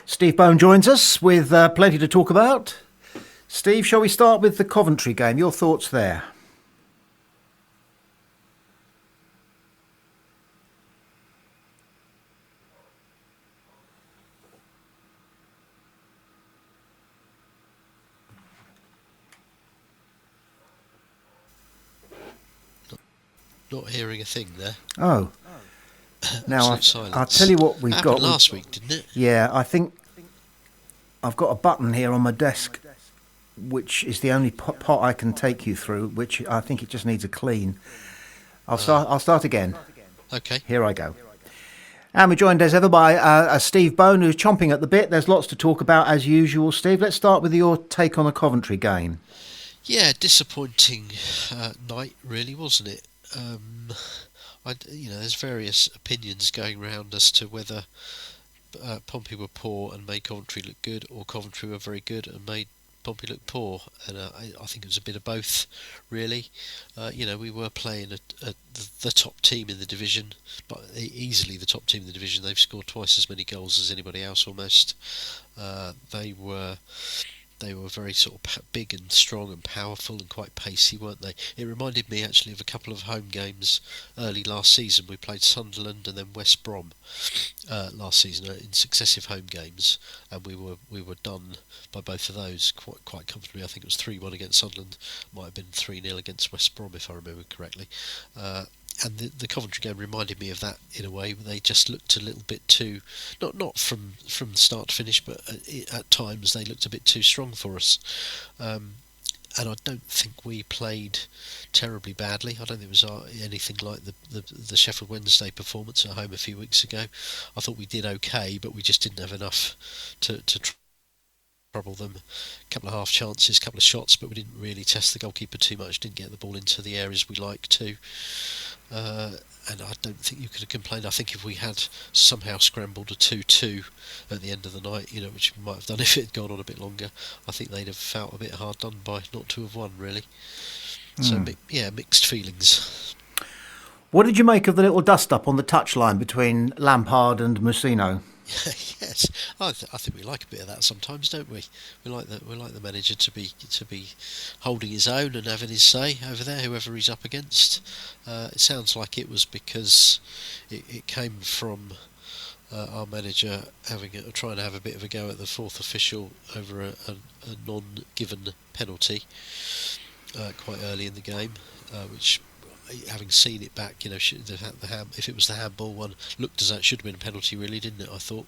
Steve Bone joins us with plenty to talk about. Steve, shall we start with the Coventry game? Your thoughts there? Not hearing a thing there. Oh, now I'll tell you what we've got. Last week, didn't it? Yeah, I think I've got a button here on my desk, which is the only pot I can take you through. Which I think it just needs a clean. I'll start again. Okay. Here I go. And we're joined as ever by Steve Bone, who's chomping at the bit. There's lots to talk about as usual. Steve, let's start with your take on the Coventry game. Yeah, disappointing night, really, wasn't it? There's various opinions going around as to whether Pompey were poor and made Coventry look good, or Coventry were very good and made Pompey look poor. And I think it was a bit of both, really. We were playing the top team in the division, but easily the top team in the division. They've scored twice as many goals as anybody else almost. They were very sort of big and strong and powerful and quite pacey, weren't they? It reminded me actually of a couple of home games early last season. We played Sunderland and then West Brom last season in successive home games, and we were done by both of those quite comfortably. I think it was 3-1 against Sunderland, might have been 3-0 against West Brom if I remember correctly. And the Coventry game reminded me of that in a way. They just looked a little bit too, not from start to finish, but at times they looked a bit too strong for us. And I don't think we played terribly badly. I don't think it was anything like the Sheffield Wednesday performance at home a few weeks ago. I thought we did okay, but we just didn't have enough to trouble them. A couple of half chances, a couple of shots, but we didn't really test the goalkeeper too much, didn't get the ball into the areas we like to. And I don't think you could have complained. I think if we had somehow scrambled a 2-2 at the end of the night, which we might have done if it had gone on a bit longer, I think they'd have felt a bit hard done by not to have won, really. So, mixed feelings. What did you make of the little dust-up on the touchline between Lampard and Musino? Yes, I think we like a bit of that sometimes, don't we? We like the manager to be holding his own and having his say over there, whoever he's up against. It sounds like it was because it came from our manager trying to have a bit of a go at the fourth official over a non-given penalty quite early in the game, which, having seen it back, if it was the handball one, looked as though it should have been a penalty, really, didn't it? I thought.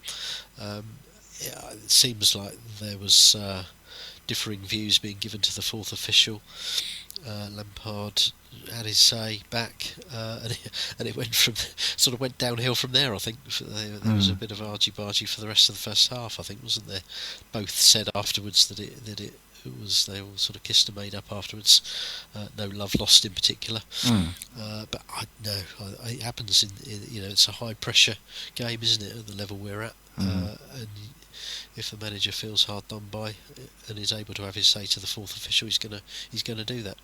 It seems like there was differing views being given to the fourth official. Lampard had his say back, and it went downhill from there. I think there was a bit of argy-bargy for the rest of the first half. I think, wasn't there? Both said afterwards that it was, they all sort of kissed and made up afterwards. No love lost in particular. But it happens it's a high pressure game, isn't it, at the level we're at? And if the manager feels hard done by and is able to have his say to the fourth official, he's gonna do that.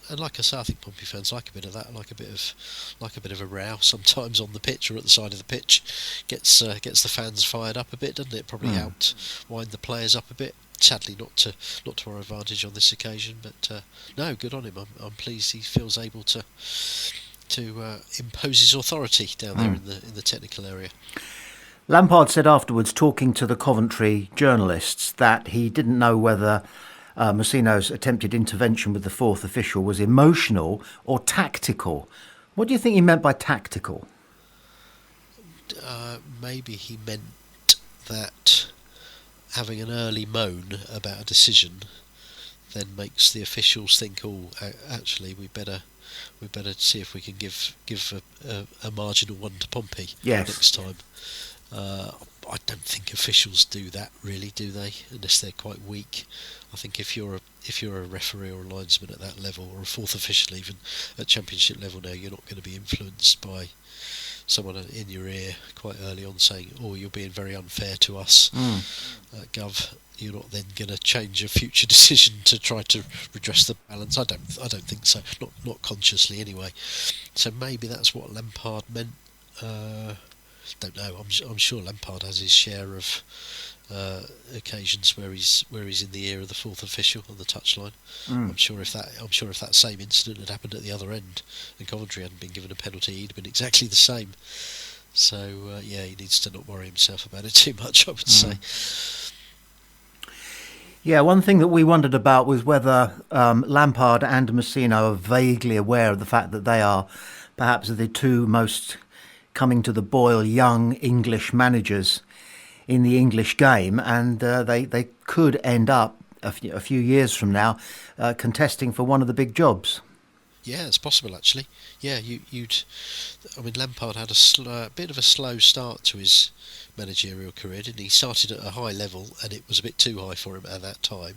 And like I say, I think Pompey fans like a bit of that, like a bit of a row sometimes on the pitch or at the side of the pitch. Gets the fans fired up a bit, doesn't it? Probably helped wind the players up a bit. Sadly, not to our advantage on this occasion, but no, good on him. I'm pleased he feels able to impose his authority down there in the technical area. Lampard said afterwards, talking to the Coventry journalists, that he didn't know whether Musino's attempted intervention with the fourth official was emotional or tactical. What do you think he meant by tactical? Maybe he meant that having an early moan about a decision then makes the officials think, actually we better see if we can give a marginal one to Pompey next time. I don't think officials do that, really, do they? Unless they're quite weak. I think if you're a referee or a linesman at that level, or a fourth official even at championship level now, you're not going to be influenced by someone in your ear quite early on saying, you're being very unfair to us, Gov. You're not then going to change a future decision to try to redress the balance. I don't think so. Not consciously anyway. So maybe that's what Lampard meant. don't know. I'm sure Lampard has his share of occasions where he's in the ear of the fourth official on the touchline. I'm sure if that same incident had happened at the other end and Coventry hadn't been given a penalty, he'd have been exactly the same. So yeah, he needs to not worry himself about it too much, I would say. Yeah, one thing that we wondered about was whether Lampard and Messino are vaguely aware of the fact that they are perhaps the two most coming to the boil young English managers in the English game, and they could end up a few years from now contesting for one of the big jobs. Yeah, it's possible actually. Yeah, I mean, Lampard had a bit of a slow start to his managerial career, didn't he? He started at a high level, and it was a bit too high for him at that time.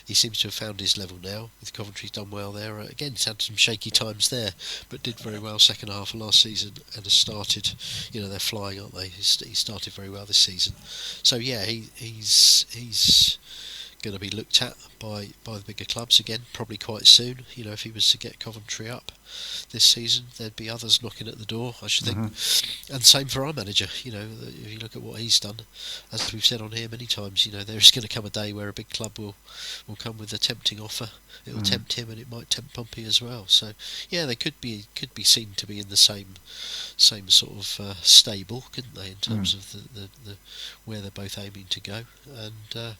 He seems to have found his level now. With Coventry, he's done well there. Again, he's had some shaky times there, but did very well second half of last season, and has started. You know, they're flying, aren't they? He started very well this season. So yeah, he's going to be looked at by the bigger clubs again, probably quite soon. You know, if he was to get Coventry up this season, there'd be others knocking at the door, I should think. And same for our manager. You know, if you look at what he's done, as we've said on here many times, you know, there is going to come a day where a big club will come with a tempting offer. It'll tempt him, and it might tempt Pompey as well. So yeah, they could be seen to be in the same sort of stable, couldn't they, in terms of the where they're both aiming to go. And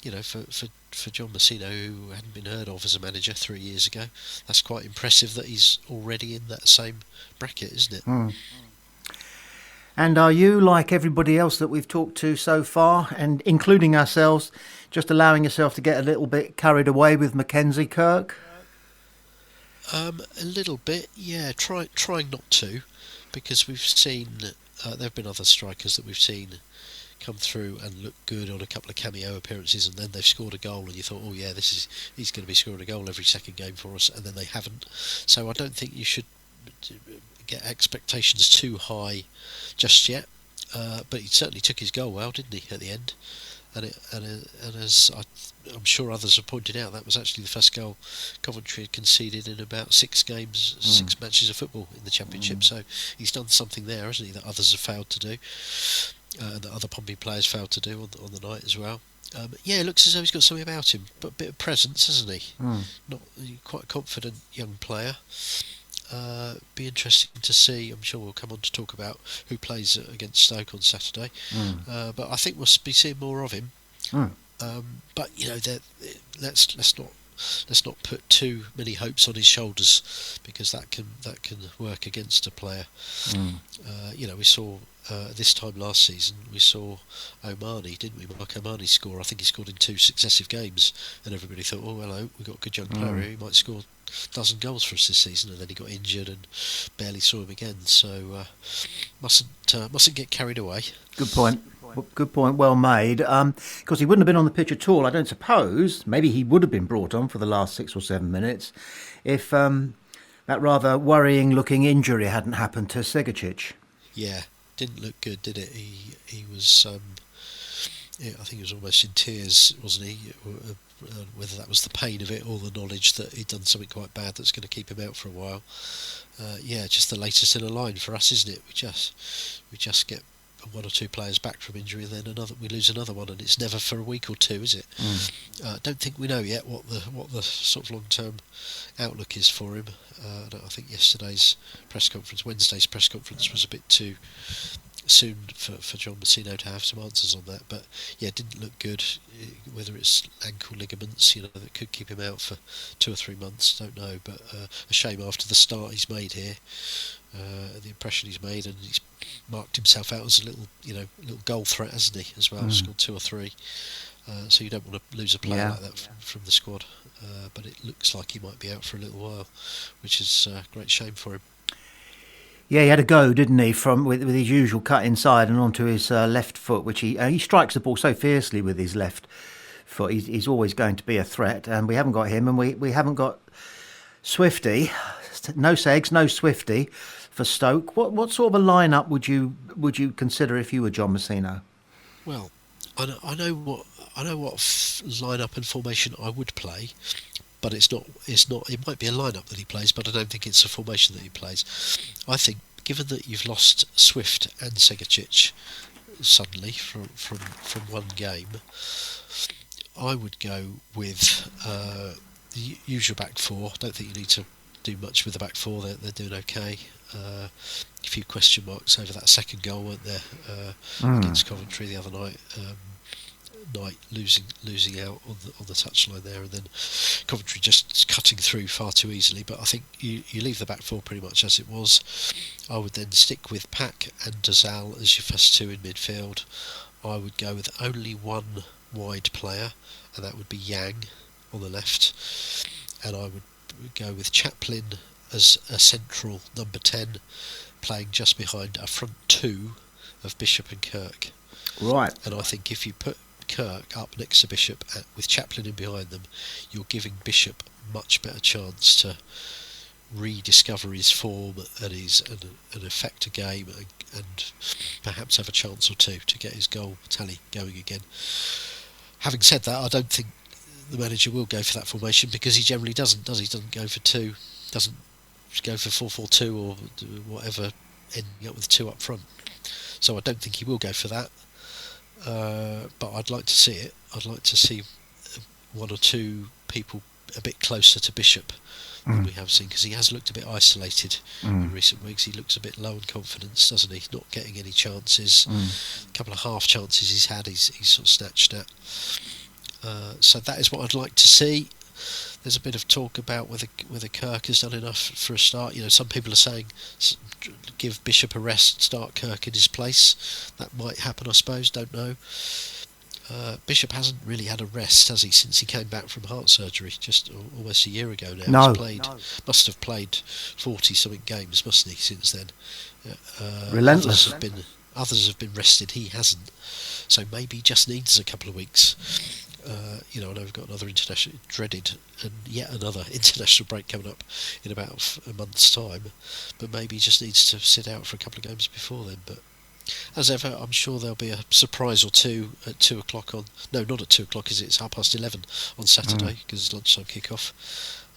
you know, for John Messino, who hadn't been heard of as a manager 3 years ago, that's quite impressive that he's already in that same bracket, isn't it? And are you, like everybody else that we've talked to so far, and including ourselves, just allowing yourself to get a little bit carried away with Mackenzie, Kirk? A little bit, yeah. Trying not to, because we've seen there have been other strikers that we've seen come through and look good on a couple of cameo appearances, and then they've scored a goal, and you thought, oh yeah, he's going to be scoring a goal every second game for us, and then they haven't. So I don't think you should get expectations too high just yet. But he certainly took his goal well, didn't he, at the end? And as I'm sure others have pointed out, that was actually the first goal Coventry had conceded in about 6 games, 6 matches of football in the Championship. So he's done something there, hasn't he, that others have failed to do, and that other Pompey players failed to do on the night as well. Yeah, it looks as though he's got something about him, but a bit of presence, hasn't he? Not quite a confident young player. Be interesting to see. I'm sure we'll come on to talk about who plays against Stoke on Saturday. But I think we'll be seeing more of him. But you know, let's not put too many hopes on his shoulders, because that can work against a player. You know, we saw this time last season, we saw Omani, didn't we? Mark Omani score. I think he scored in 2 successive games, and everybody thought, oh hello, we've got a good young player here, he might score a dozen goals for us this season, and then he got injured and barely saw him again. So mustn't get carried away. Good point. Good point, well made. Because he wouldn't have been on the pitch at all, I don't suppose. Maybe he would have been brought on for the last 6 or 7 minutes if that rather worrying-looking injury hadn't happened to Segicic. Yeah, didn't look good, did it? He was, I think he was almost in tears, wasn't he? Whether that was the pain of it or the knowledge that he'd done something quite bad that's going to keep him out for a while. Yeah, just the latest in a line for us, isn't it? We just get 1 or 2 players back from injury, and then we lose another one, and it's never for a week or 2, is it? Don't think we know yet what the sort of long-term outlook is for him. I think Wednesday's press conference was a bit too soon for John Messino to have some answers on that. But yeah, it didn't look good. Whether it's ankle ligaments, you know, that could keep him out for 2 or 3 months, don't know. But a shame after the start he's made here, the impression he's made, and he's marked himself out as a little goal threat, hasn't he, as well? Scored 2 or 3. So you don't want to lose a player like that from the squad. But it looks like he might be out for a little while, which is a great shame for him. Yeah, he had a go, didn't he, with his usual cut inside and onto his left foot, which he strikes the ball so fiercely with his left foot. He's always going to be a threat, and we haven't got him, and we haven't got Swifty. No Segs, no Swifty for Stoke. What sort of a lineup would you consider if you were John Messino? Well, I know what lineup and formation I would play. But it's not. It might be a lineup that he plays, but I don't think it's a formation that he plays. I think given that you've lost Swift and Segacic suddenly from one game, I would go with the usual back four. I don't think you need to do much with the back four. They're doing okay. A few question marks over that second goal, weren't there, against Coventry the other night. Knight losing out on the touchline there, and then Coventry just cutting through far too easily. But I think you leave the back four pretty much as it was. I would then stick with Pack and Dazal as your first two in midfield. I would go with only one wide player, and that would be Yang on the left, and I would go with Chaplin as a central number 10, playing just behind a front two of Bishop and Kirk. Right. And I think if you put Kirk up next to Bishop with Chaplin in behind them, you're giving Bishop much better chance to rediscover his form and affect a game, and perhaps have a chance or two to get his goal tally going again. Having said that, I don't think the manager will go for that formation, because he generally doesn't, does he? Doesn't go for two, doesn't go for 4-4-2 or whatever, ending up with two up front. So I don't think he will go for that. But I'd like to see it. I'd like to see one or two people a bit closer to Bishop than we have seen, because he has looked a bit isolated in recent weeks. He looks a bit low in confidence, doesn't he? Not getting any chances. A couple of half chances he's had, he's sort of snatched at. So that is what I'd like to see. There's a bit of talk about whether Kirk has done enough for a start. You know, some people are saying give Bishop a rest, start Kirk in his place. That might happen, I suppose. Don't know. Bishop hasn't really had a rest, has he, since he came back from heart surgery just almost a year ago now. No. Must have played 40-something games, mustn't he, since then? Relentless. Others have been rested. He hasn't. So maybe he just needs a couple of weeks. I know we've got another yet another international break coming up in about a month's time, but maybe he just needs to sit out for a couple of games before then. But as ever, I'm sure there'll be a surprise or two at 2 o'clock not at 2 o'clock, is it? It's 11:30 on Saturday, because it's lunchtime kick-off.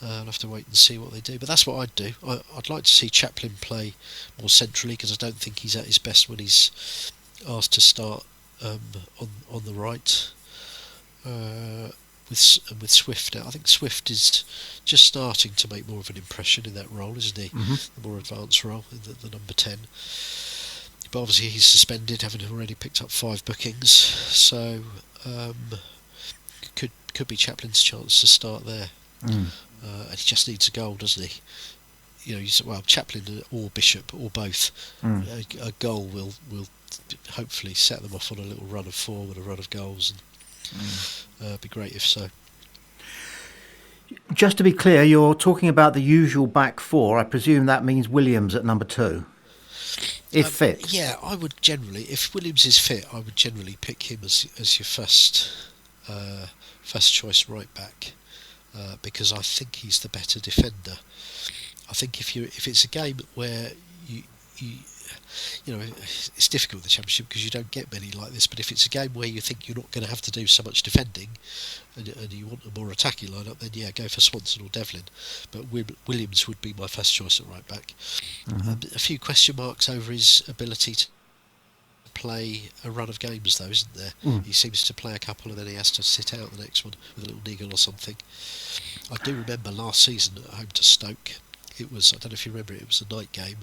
I'll have to wait and see what they do, but that's what I'd do. I'd like to see Chaplin play more centrally, because I don't think he's at his best when he's asked to start on the right. With Swift now. I think Swift is just starting to make more of an impression in that role, isn't he? The more advanced role, in the number 10. But obviously he's suspended, having already picked up 5 bookings, so could be Chaplin's chance to start there. And he just needs a goal, doesn't he? You know, Chaplin or Bishop or both. A goal will hopefully set them off on a little run of form and a run of goals, and be great if so. Just to be clear, you're talking about the usual back four. I presume that means Williams at number 2, if fit. Yeah, I would generally, if Williams is fit, I would generally pick him as your first choice right back, because I think he's the better defender. I think if it's a game where you know, it's difficult with the Championship because you don't get many like this, but if it's a game where you think you're not going to have to do so much defending and you want a more attacking lineup, then yeah, go for Swanson or Devlin. But Williams would be my first choice at right back. A few question marks over his ability to play a run of games, though, isn't there? He seems to play a couple and then he has to sit out the next one with a little niggle or something. I do remember last season at home to Stoke, I don't know if you remember, it was a night game.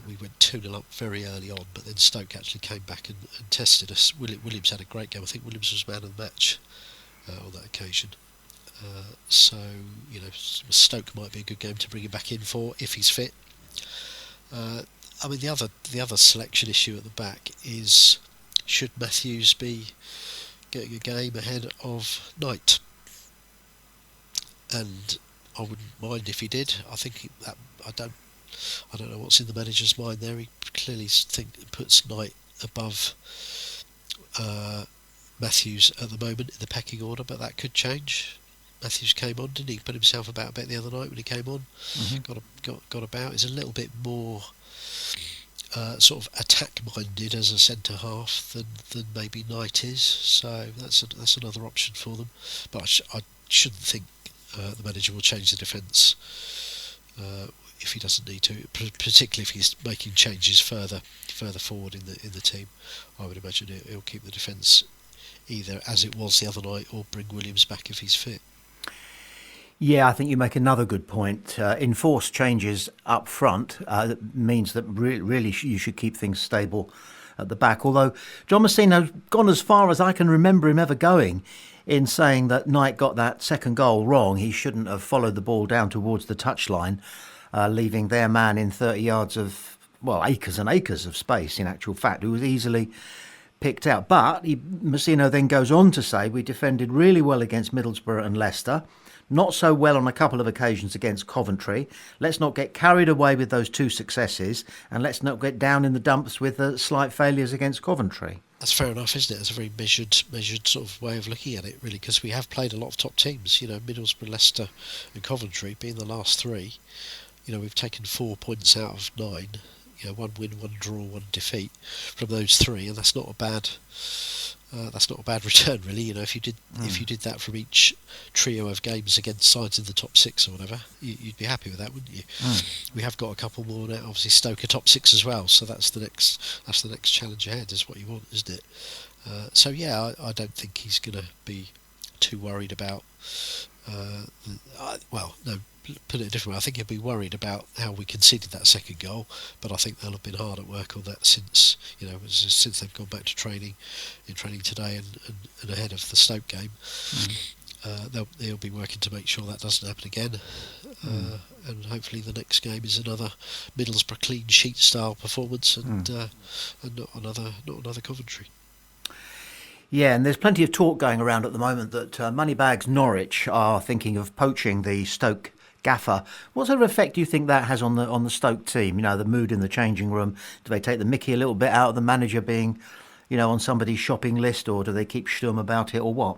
We went 2-0 up very early on, but then Stoke actually came back and tested us. Williams had a great game. I think Williams was man of the match on that occasion. So, you know, Stoke might be a good game to bring him back in for if he's fit. I mean, the other selection issue at the back is, should Matthews be getting a game ahead of Knight? And I wouldn't mind if he did. I think I don't know what's in the manager's mind there. He clearly puts Knight above Matthews at the moment in the pecking order, but that could change. Matthews came on, didn't he? Put himself about a bit the other night when he came on. Got about. He's a little bit more sort of attack-minded as a centre half than maybe Knight is. So that's another option for them. But I shouldn't think the manager will change the defence if he doesn't need to, particularly if he's making changes further forward in the team. I would imagine he'll keep the defence either as it was the other night or bring Williams back if he's fit. Yeah, I think you make another good point. Enforced changes up front means that really you should keep things stable at the back. Although John Messina's gone as far as I can remember him ever going in saying that Knight got that second goal wrong. He shouldn't have followed the ball down towards the touchline, leaving their man in 30 yards of, well, acres and acres of space, in actual fact. It was easily picked out. But Messina then goes on to say we defended really well against Middlesbrough and Leicester. Not so well on a couple of occasions against Coventry. Let's not get carried away with those two successes, and let's not get down in the dumps with the slight failures against Coventry. That's fair enough, isn't it? It's a very measured sort of way of looking at it, really, because we have played a lot of top teams. You know, Middlesbrough, Leicester, and Coventry being the last three. You know, we've taken 4 points out of 9. You know, 1 win, 1 draw, 1 defeat from those 3, and that's not a bad. That's not a bad return, really. You know, if you did that from each trio of games against sides in the top 6 or whatever, you'd be happy with that, wouldn't you? We have got a couple more now. Obviously, Stoke are top 6 as well, so that's the next challenge ahead. Is what you want, isn't it? So yeah, I don't think he's going to be too worried about. No. Put it a different way, I think he'll be worried about how we conceded that second goal, but I think they'll have been hard at work on that since they've gone back to training today and ahead of the Stoke game. They'll be working to make sure that doesn't happen again, and hopefully the next game is another Middlesbrough clean sheet style performance, and not another Coventry. Yeah, and there's plenty of talk going around at the moment that Moneybags Norwich are thinking of poaching the Stoke gaffer. What sort of effect do you think that has on the Stoke team? You know, the mood in the changing room. Do they take the mickey a little bit out of the manager being, you know, on somebody's shopping list, or do they keep stum about it, or what?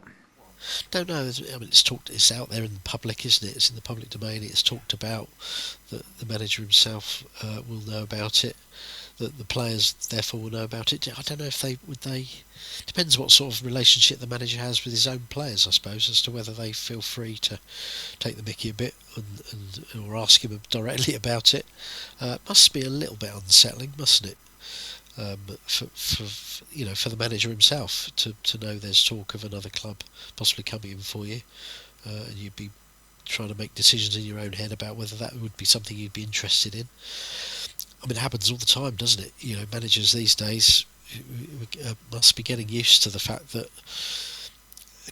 Don't know. I mean, it's out there in the public, isn't it? It's in the public domain. It's talked about. The manager himself will know about it. The players therefore will know about it. I don't know if they would. Depends what sort of relationship the manager has with his own players, I suppose, as to whether they feel free to take the mickey a bit or ask him directly about it. Must be a little bit unsettling, mustn't it? For the manager himself to know there's talk of another club possibly coming in for you, and you'd be trying to make decisions in your own head about whether that would be something you'd be interested in. I mean, it happens all the time, doesn't it? You know, managers these days must be getting used to the fact that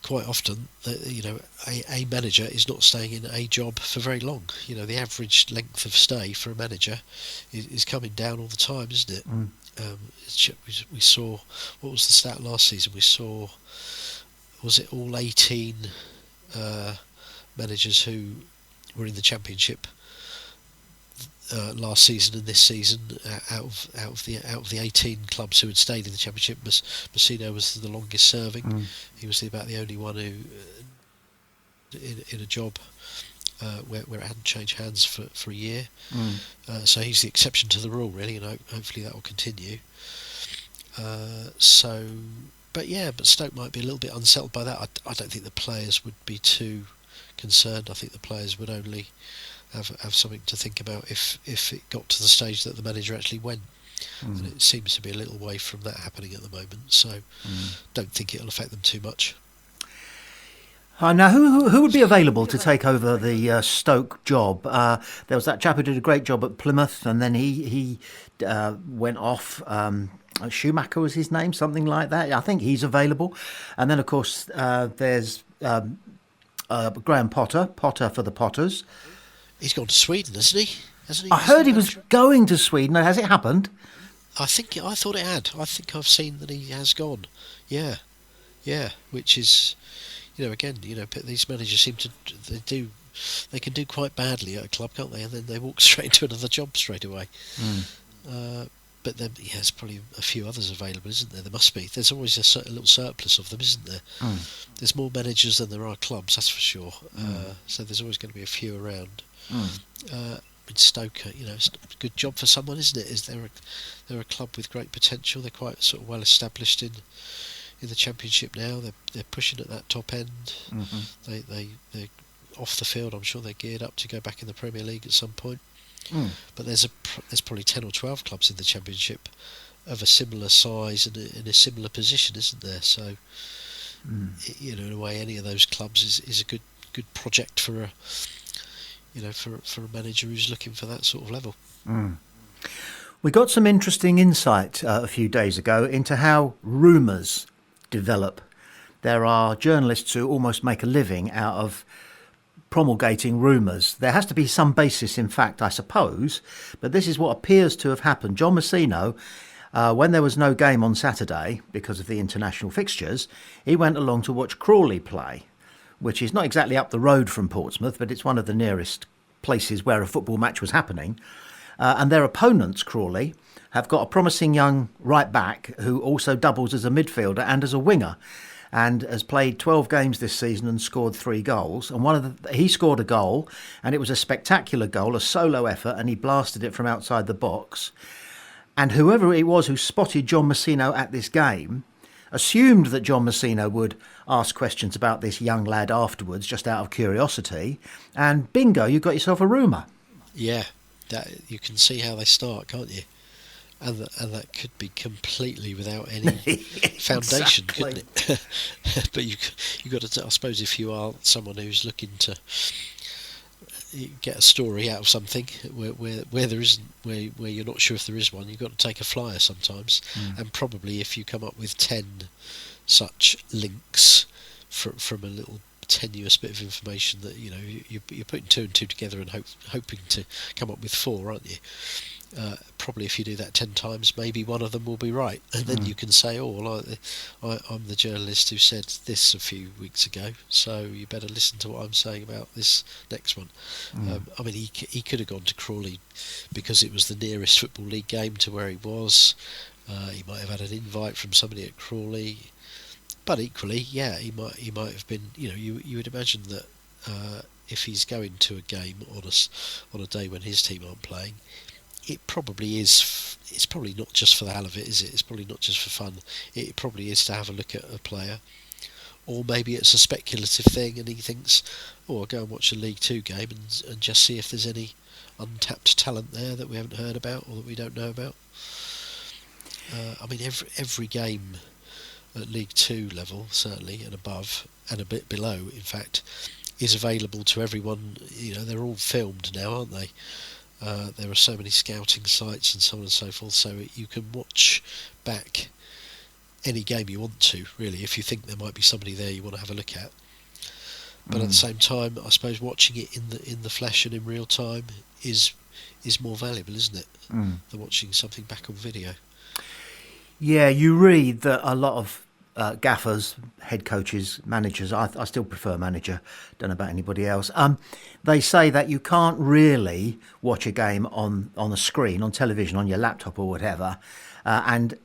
quite often, a manager is not staying in a job for very long. You know, the average length of stay for a manager is coming down all the time, isn't it? We saw, what was the stat last season? We saw, was it all 18 managers who were in the Championship last season and this season, out of the 18 clubs who had stayed in the Championship, Messina was the longest serving. He was about the only one who in a job where it hadn't changed hands for a year. So he's the exception to the rule, really, and hopefully that will continue. But Stoke might be a little bit unsettled by that. I don't think the players would be too concerned. I think the players would only have something to think about if it got to the stage that the manager actually went, and it seems to be a little way from that happening at the moment. So don't think it'll affect them too much. Now, who would be available to take over the Stoke job? There was that chap who did a great job at Plymouth, and then he went off. Schumacher was his name, something like that. I think he's available. And then, of course, there's Graham Potter for the Potters. He's gone to Sweden, hasn't he? I heard he was going to Sweden. Has it happened? I thought it had. I think I've seen that he has gone. Yeah. Which is, again, these managers seem to they can do quite badly at a club, can't they? And then they walk straight into another job straight away. But then, there's probably a few others available, isn't there? There must be. There's always a little surplus of them, isn't there? There's more managers than there are clubs, that's for sure. So there's always going to be a few around. In Stoke, it's a good job for someone, isn't it? They're a club with great potential. They're quite sort of well established in the Championship now. They're pushing at that top end. They're off the field. I'm sure they're geared up to go back in the Premier League at some point. But there's probably 10 or 12 clubs in the Championship of a similar size and in a similar position, isn't there? So, in a way, any of those clubs is a good project for a manager who's looking for that sort of level. We got some interesting insight a few days ago into how rumours develop. There are journalists who almost make a living out of promulgating rumours. There has to be some basis in fact, I suppose, but this is what appears to have happened. John Messino, when there was no game on Saturday because of the international fixtures, he went along to watch Crawley play, which is not exactly up the road from Portsmouth, but it's one of the nearest places where a football match was happening. And their opponents, Crawley, have got a promising young right back who also doubles as a midfielder and as a winger, and has played 12 games this season and scored 3 goals. And he scored a goal, and it was a spectacular goal, a solo effort, and he blasted it from outside the box. And whoever it was who spotted John Messino at this game assumed that John Messino would ask questions about this young lad afterwards, just out of curiosity, and bingo, you've got yourself a rumour. Yeah, that you can see how they start, can't you? And that could be completely without any foundation, couldn't it? But you got to. I suppose if you are someone who's looking to get a story out of something where there isn't, where you're not sure if there is one, you've got to take a flyer sometimes. And probably if you come up with 10 such links from a little tenuous bit of information, that you're putting 2 and 2 together and hoping to come up with 4, aren't you? Probably if you do that 10 times, maybe one of them will be right, and then you can say, oh well, I'm the journalist who said this a few weeks ago, so you better listen to what I'm saying about this next one. I mean, he could have gone to Crawley because it was the nearest Football League game to where he was. He might have had an invite from somebody at Crawley, but equally, yeah, he might have been. You would imagine that if he's going to a game on a day when his team aren't playing, it probably is. It's probably not just for the hell of it, is it? It's probably not just for fun. It probably is to have a look at a player, or maybe it's a speculative thing, and he thinks, "Oh, I'll go and watch a League Two game and just see if there's any untapped talent there that we haven't heard about or that we don't know about." I mean, every game at League Two level, certainly, and above, and a bit below, in fact, is available to everyone. They're all filmed now, aren't they? There are so many scouting sites and so on and so forth, so you can watch back any game you want to, really, if you think there might be somebody there you want to have a look at. But at the same time, I suppose watching it in the flesh and in real time is more valuable, isn't it, than watching something back on video. Yeah, you read that a lot of gaffers, head coaches, managers, I still prefer manager, don't know about anybody else, they say that you can't really watch a game on a screen, on television, on your laptop or whatever, and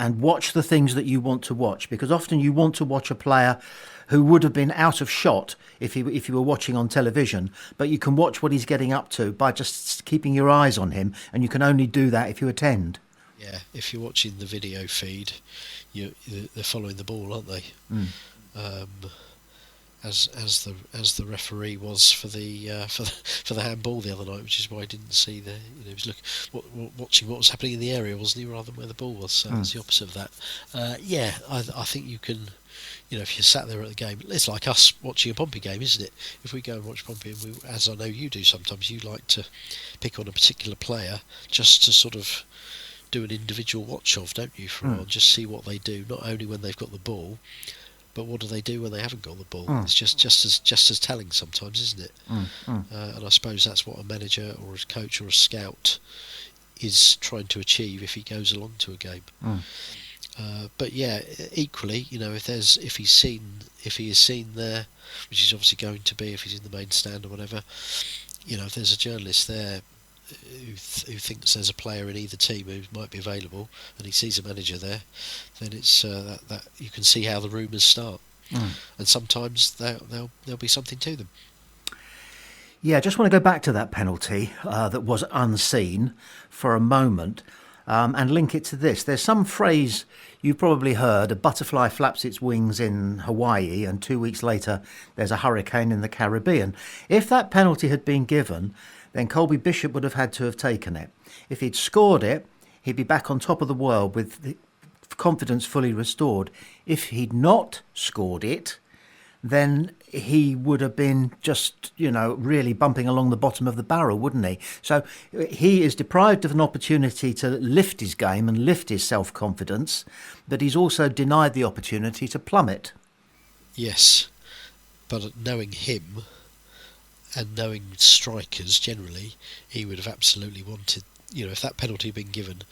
watch the things that you want to watch, because often you want to watch a player who would have been out of shot if you were watching on television, but you can watch what he's getting up to by just keeping your eyes on him, and you can only do that if you attend. Yeah, if you're watching the video feed, they're following the ball, aren't they? As the referee was for the handball the other night, which is why I didn't see he was watching what was happening in the area, wasn't he, rather than where the ball was. So it's the opposite of that. I think you can. If you're sat there at the game, it's like us watching a Pompey game, isn't it? If we go and watch Pompey, and as I know you do sometimes, you like to pick on a particular player just to sort of do an individual watch of, don't you, for a while, just see what they do, not only when they've got the ball, but what do they do when they haven't got the ball. It's just as telling sometimes, isn't it? And I suppose that's what a manager or a coach or a scout is trying to achieve if he goes along to a game. But yeah, equally, if he is seen there, which he's obviously going to be if he's in the main stand or whatever, if there's a journalist there who thinks there's a player in either team who might be available, and he sees a manager there, then it's that you can see how the rumours start, and sometimes there'll be something to them. Yeah, I just want to go back to that penalty that was unseen for a moment, and link it to this. There's some phrase you've probably heard: a butterfly flaps its wings in Hawaii, and 2 weeks later there's a hurricane in the Caribbean. If that penalty had been given, then Colby Bishop would have had to have taken it. If he'd scored it, he'd be back on top of the world with the confidence fully restored. If he'd not scored it, then he would have been just, really bumping along the bottom of the barrel, wouldn't he? So he is deprived of an opportunity to lift his game and lift his self-confidence, but he's also denied the opportunity to plummet. Yes, but knowing him and knowing strikers generally, he would have absolutely wanted. If that penalty had been given,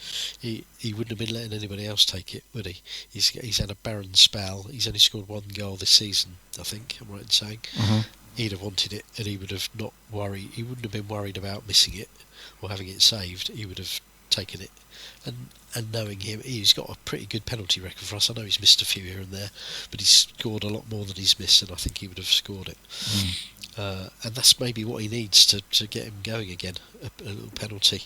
he wouldn't have been letting anybody else take it, would he? He's had a barren spell. He's only scored one goal this season, I think. I'm right in saying. Mm-hmm. He'd have wanted it, and he would have not worried. He wouldn't have been worried about missing it or having it saved. He would have taken it. And knowing him, he's got a pretty good penalty record for us. I know he's missed a few here and there, but he's scored a lot more than he's missed, and I think he would have scored it. And that's maybe what he needs to get him going again, a little penalty.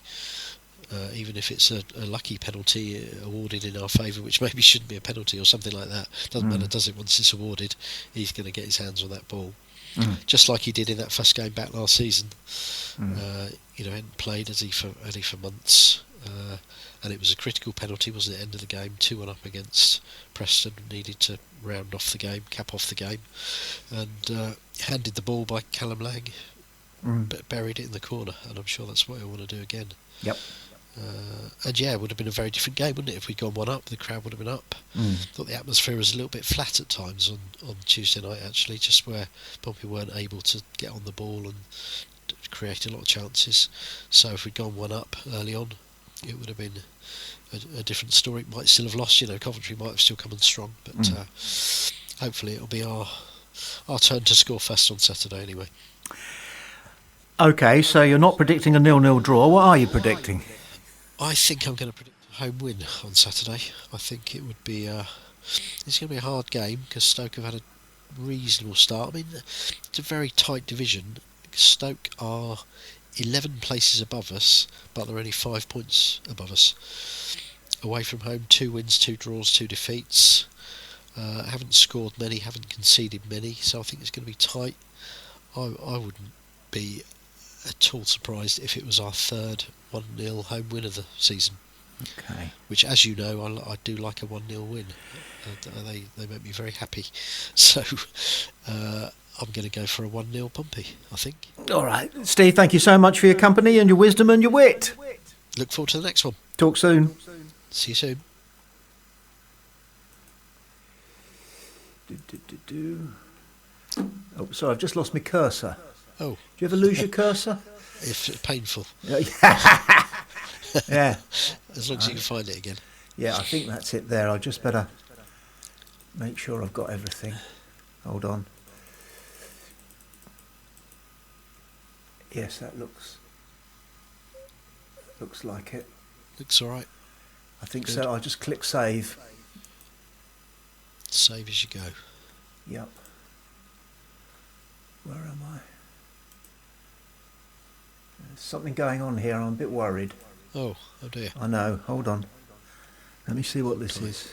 Even if it's a lucky penalty awarded in our favour, which maybe shouldn't be a penalty or something like that. Doesn't matter, does it? Once it's awarded, he's going to get his hands on that ball. Just like he did in that first game back last season. Hadn't played has he for months. And it was a critical penalty, wasn't it? End of the game, 2-1 up against Preston, needed to round off the game, cap off the game, and handed the ball by Callum Lang, but buried it in the corner, and I'm sure that's what he'll want to do again. Yep. And it would have been a very different game, wouldn't it? If we'd gone 1 up, the crowd would have been up. Thought the atmosphere was a little bit flat at times on Tuesday night, actually, just where Pompey weren't able to get on the ball and create a lot of chances. So if we'd gone 1 up early on, it would have been a different story. Might still have lost, Coventry might have still come on strong, but hopefully it'll be our turn to score first on Saturday anyway. Okay, so you're not predicting a 0-0 draw. What are you predicting? I think I'm going to predict a home win on Saturday. I think it would be it's going to be a hard game because Stoke have had a reasonable start. I mean, it's a very tight division. Stoke are 11 places above us, but they're only 5 points above us. Away from home, 2 wins, 2 draws, 2 defeats. Haven't scored many, haven't conceded many, so I think it's going to be tight. I wouldn't be at all surprised if it was our third 1-0 home win of the season. Okay. Which, as you know, I do like a 1-0 win. They make me very happy. So I'm going to go for a 1-0 Pompey, I think. All right. Steve, thank you so much for your company and your wisdom and your wit. Look forward to the next one. Talk soon. See you soon. Oh, sorry, I've just lost my cursor. Oh. Do you ever lose your cursor? If painful. Yeah. As long as you can find it again. Yeah, I think that's it there. I just better make sure I've got everything. Hold on. Yes, that looks like it. Looks alright. I think Good. so. I'll just click save. Save as you go. Yep. Where am I? There's something going on here. I'm a bit worried. Oh dear. I know. Hold on. Let me see what this is.